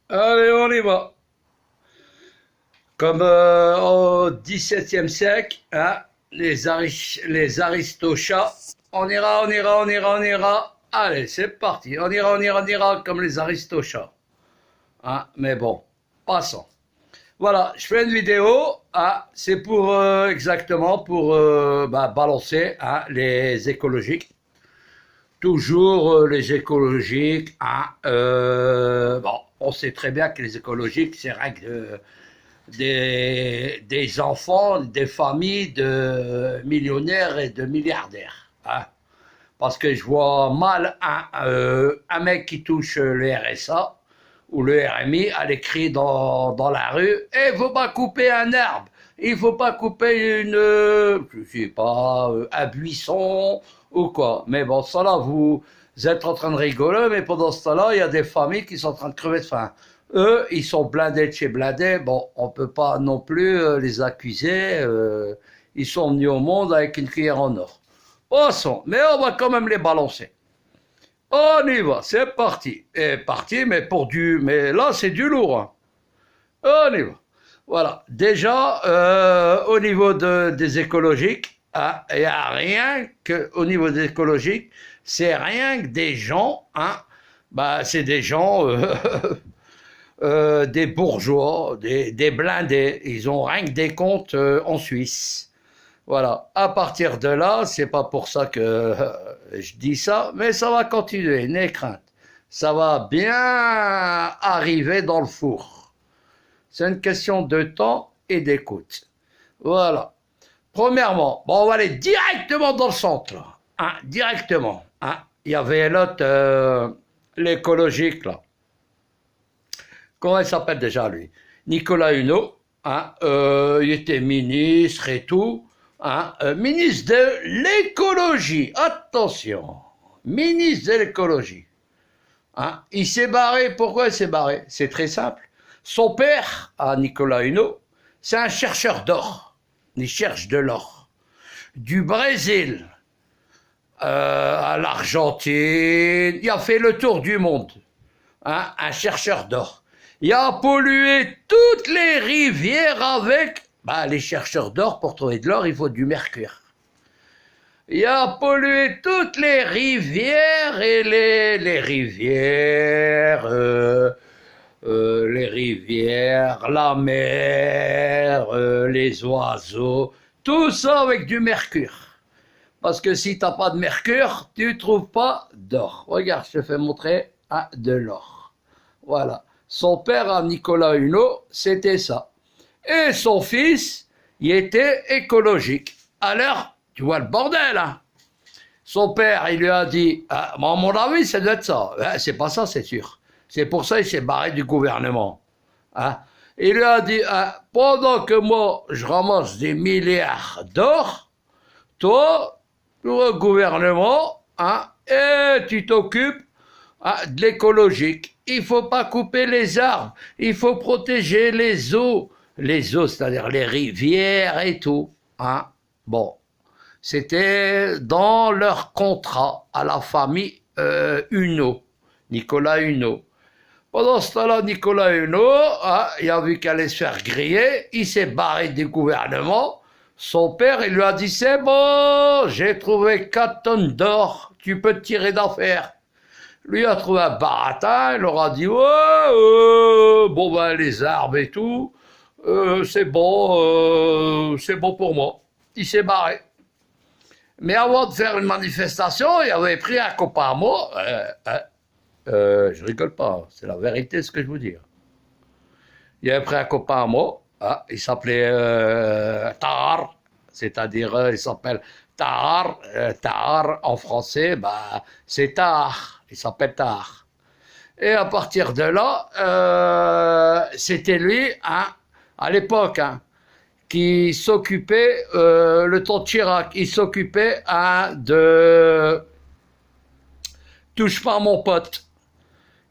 Allez, on y va. Comme au XVIIe siècle, hein, les aristochats, on ira, on ira, on ira, on ira. Allez, c'est parti. On ira, on ira, on ira comme les aristochats. Hein, mais bon, passons. Voilà, je fais une vidéo. Hein, c'est pour exactement pour balancer hein, les écologiques. Toujours les écologiques. Hein, bon, on sait très bien que les écologiques, c'est rien que des enfants, des familles de millionnaires et de milliardaires. Hein. Parce que je vois mal un mec qui touche le RSA ou le RMI à l'écrit dans la rue « Il ne faut pas couper un arbre, il ne faut pas couper je sais pas, un buisson ou quoi. » Mais bon, ça là, vous êtes en train de rigoler, mais pendant ce temps-là, il y a des familles qui sont en train de crever de faim. Eux, ils sont blindés de chez blindés. Bon, on ne peut pas non plus les accuser. Ils sont venus au monde avec une cuillère en or. Passons, mais on va quand même les balancer. On y va, c'est parti. Et parti, mais pour du... Mais là, c'est du lourd. Hein. On y va. Voilà. Déjà, au niveau des écologiques, il n'y a rien que... Au niveau des écologiques, c'est rien que des gens... Hein, bah, c'est des gens... des bourgeois, des blindés. Ils ont rien que des comptes en Suisse. Voilà. À partir de là, c'est pas pour ça que je dis ça, mais ça va continuer, n'aie crainte. Ça va bien arriver dans le four. C'est une question de temps et d'écoute. Voilà. Premièrement, bon, on va aller directement dans le centre, là. Hein, directement. Hein. Il y avait l'autre, l'écologique, là. Comment il s'appelle déjà, lui? Nicolas Hulot. Hein, il était ministre et tout. Hein, ministre de l'écologie. Attention. Ministre de l'écologie. Hein, il s'est barré. Pourquoi il s'est barré? C'est très simple. Son père, à Nicolas Hulot, c'est un chercheur d'or. Il cherche de l'or. Du Brésil à l'Argentine. Il a fait le tour du monde. Hein, un chercheur d'or. Il a pollué toutes les rivières avec... Bah, les chercheurs d'or, pour trouver de l'or, il faut du mercure. Il a pollué toutes les rivières et les rivières, la mer, les oiseaux, tout ça avec du mercure. Parce que si tu n'as pas de mercure, tu ne trouves pas d'or. Regarde, je te fais montrer de l'or. Voilà. Son père, à Nicolas Hulot, c'était ça. Et son fils, il était écologique. Alors, tu vois le bordel, hein. Son père, il lui a dit, à mon avis, ça doit être ça. C'est pas ça, c'est sûr. C'est pour ça qu'il s'est barré du gouvernement. Hein. Il lui a dit, pendant que moi, je ramasse des milliards d'or, toi, pour le gouvernement, hein, et tu t'occupes de l'écologique. Il ne faut pas couper les arbres, il faut protéger les eaux, c'est-à-dire les rivières et tout. Hein. Bon, c'était dans leur contrat à la famille Hulot, Nicolas Hulot. Pendant ce temps-là, Nicolas Hulot, hein, il a vu qu'elle allait se faire griller, il s'est barré du gouvernement. Son père, il lui a dit, c'est bon, j'ai trouvé 4 tonnes d'or, tu peux te tirer d'affaire. Lui a trouvé un baratin, il leur a dit, ouais, bon ben les arbres et tout, c'est bon pour moi. Il s'est barré. Mais avant de faire une manifestation, il avait pris un copain à moi, je rigole pas, c'est la vérité ce que je vous dis. Il avait pris un copain à moi, hein, il s'appelait Tahar, c'est-à-dire il s'appelle Tahar, Tahar en français, bah, c'est Tahar. Il s'appelle Tahar. Et à partir de là, c'était lui, hein, à l'époque, hein, qui s'occupait, le temps de Chirac, il s'occupait hein, de Touche pas à mon pote.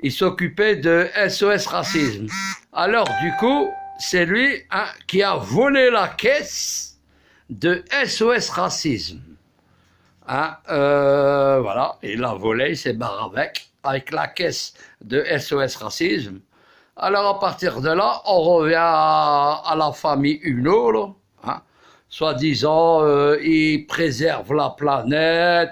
Il s'occupait de SOS Racisme. Alors, du coup, c'est lui hein, qui a volé la caisse de SOS Racisme. Hein, voilà, il l'a volé, il s'est barré avec la caisse de SOS Racisme. Alors à partir de là, on revient à la famille Huneau, là, hein. Soi-disant, ils préservent la planète,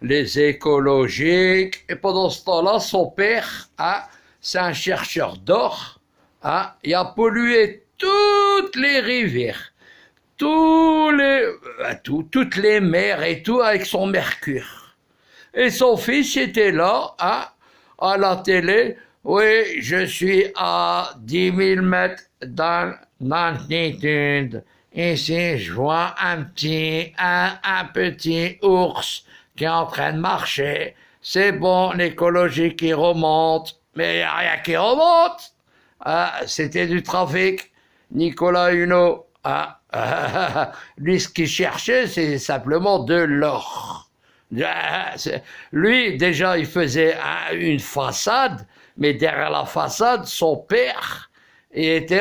les écologiques, et pendant ce temps-là, son père, hein, c'est un chercheur d'or, hein, il a pollué toutes les rivières, toutes les mers et tout avec son mercure. Et son fils était là, hein, à la télé. Oui, je suis à 10 000 mètres d'altitude. Ici, je vois un petit ours qui est en train de marcher. C'est bon, l'écologie qui remonte. Mais il n'y a rien qui remonte. Ah, c'était du trafic. Nicolas Hulot. Ah, lui, ce qu'il cherchait, c'est simplement de l'or. Lui, déjà, il faisait une façade, mais derrière la façade, son père, il était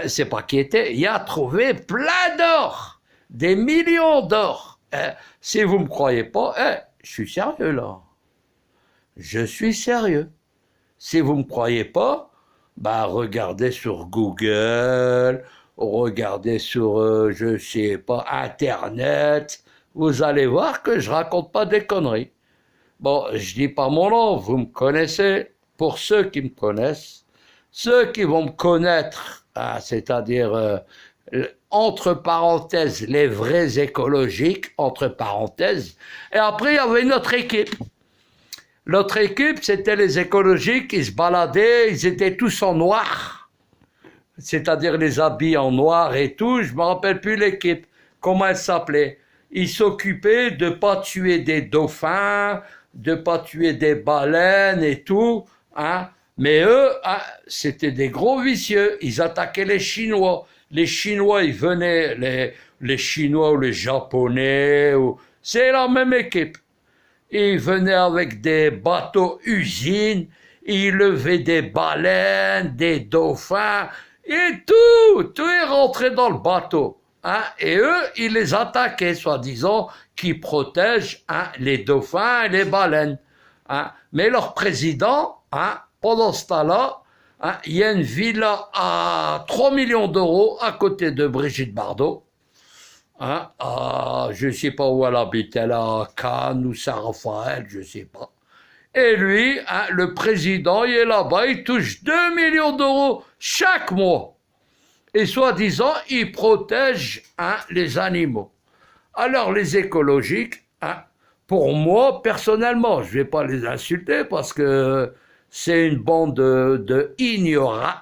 c'est pas qu'il était, il a trouvé plein d'or, des millions d'or. Si vous me croyez pas, je suis sérieux là. Je suis sérieux. Si vous me croyez pas, bah regardez sur Google, regardez sur, je sais pas, Internet. Vous allez voir que je raconte pas des conneries. Bon, je dis pas mon nom, vous me connaissez. Pour ceux qui me connaissent, ceux qui vont me connaître, hein, c'est-à-dire, entre parenthèses, les vrais écologiques, entre parenthèses, et après il y avait une autre équipe. L'autre équipe, c'était les écologiques, ils se baladaient, ils étaient tous en noir, c'est-à-dire les habits en noir et tout, je me rappelle plus l'équipe, comment elle s'appelait. Ils s'occupaient de pas tuer des dauphins, de pas tuer des baleines et tout, hein. Mais eux, hein, c'était des gros vicieux. Ils attaquaient les Chinois. Les Chinois, ils venaient, les Chinois ou les Japonais, c'est la même équipe. Ils venaient avec des bateaux usines, ils levaient des baleines, des dauphins, et tout est rentré dans le bateau. Hein, et eux, ils les attaquaient, soi-disant, qui protègent, hein, les dauphins et les baleines. Hein. Mais leur président, hein, pendant ce temps-là, hein, il y a une villa à 3 millions d'euros à côté de Brigitte Bardot. Hein, je ne sais pas où elle habite, elle est à Cannes ou Saint-Raphaël, je ne sais pas. Et lui, hein, le président, il est là-bas, il touche 2 millions d'euros chaque mois. Et soi-disant, il protège, hein, les animaux. Alors les écologiques, hein, pour moi, personnellement, je ne vais pas les insulter parce que c'est une bande de ignorants.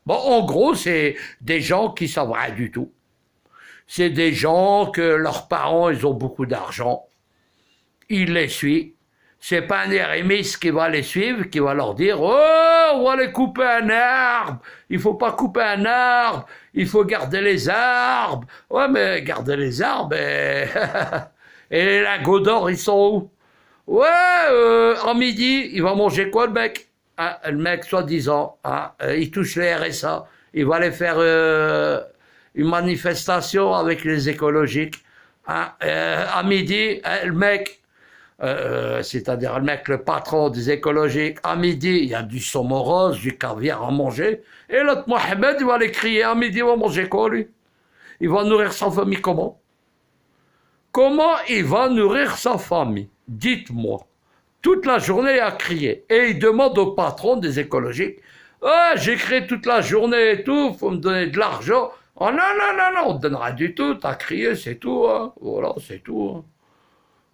Bon, en gros, c'est des gens qui ne savent rien du tout. C'est des gens que leurs parents, ils ont beaucoup d'argent. Ils les suivent. C'est pas un érémiste qui va les suivre, qui va leur dire « Oh, on va aller couper un arbre. Il faut pas couper un arbre. Il faut garder les arbres. » Ouais, mais garder les arbres, et, et les lingots d'or, ils sont où? Ouais, en midi, il va manger quoi, le mec? Hein, le mec, soi-disant, hein, il touche les RSA. Il va aller faire une manifestation avec les écologiques. Hein, à midi, le mec... c'est-à-dire le mec, le patron des écologiques, à midi, il y a du saumon rose, du caviar à manger, et l'autre Mohamed, il va aller crier, à midi, il va manger quoi, lui? Il va nourrir sa famille comment? Comment il va nourrir sa famille? Dites-moi. Toute la journée à crier, et il demande au patron des écologiques, ah, j'ai crié toute la journée et tout, faut me donner de l'argent. Oh non, non, non, non, on te donnera du tout, t'as crié, c'est tout, hein. Voilà, c'est tout, hein.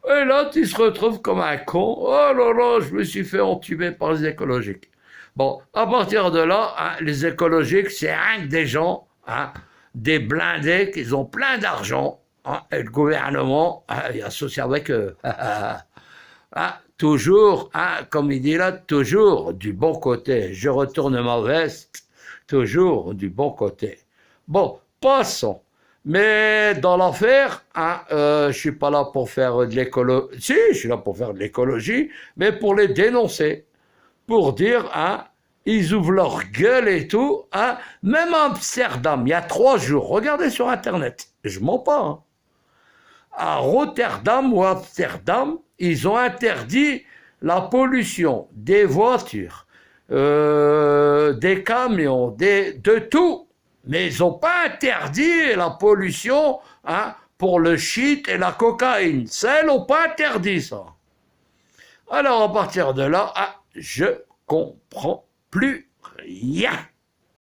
Et là, tu se retrouves comme un con. Oh là là, je me suis fait entuber par les écologiques. Bon, à partir de là, hein, les écologiques, c'est rien que des gens, hein, des blindés qui ont plein d'argent, hein, et le gouvernement, hein, est associé avec eux. Hein, toujours, hein, comme il dit là, toujours du bon côté. Je retourne ma veste, toujours du bon côté. Bon, passons. Mais dans l'affaire, hein, je suis pas là pour faire de l'écologie. Si, je suis là pour faire de l'écologie, mais pour les dénoncer. Pour dire, hein, ils ouvrent leur gueule et tout. Hein. Même à Amsterdam, il y a 3 jours, regardez sur Internet, je mens pas. Hein. À Rotterdam ou Amsterdam, ils ont interdit la pollution des voitures, des camions, de tout. Mais ils n'ont pas interdit la pollution hein, pour le shit et la cocaïne. Ça, ils n'ont pas interdit ça. Alors à partir de là, je comprends plus rien.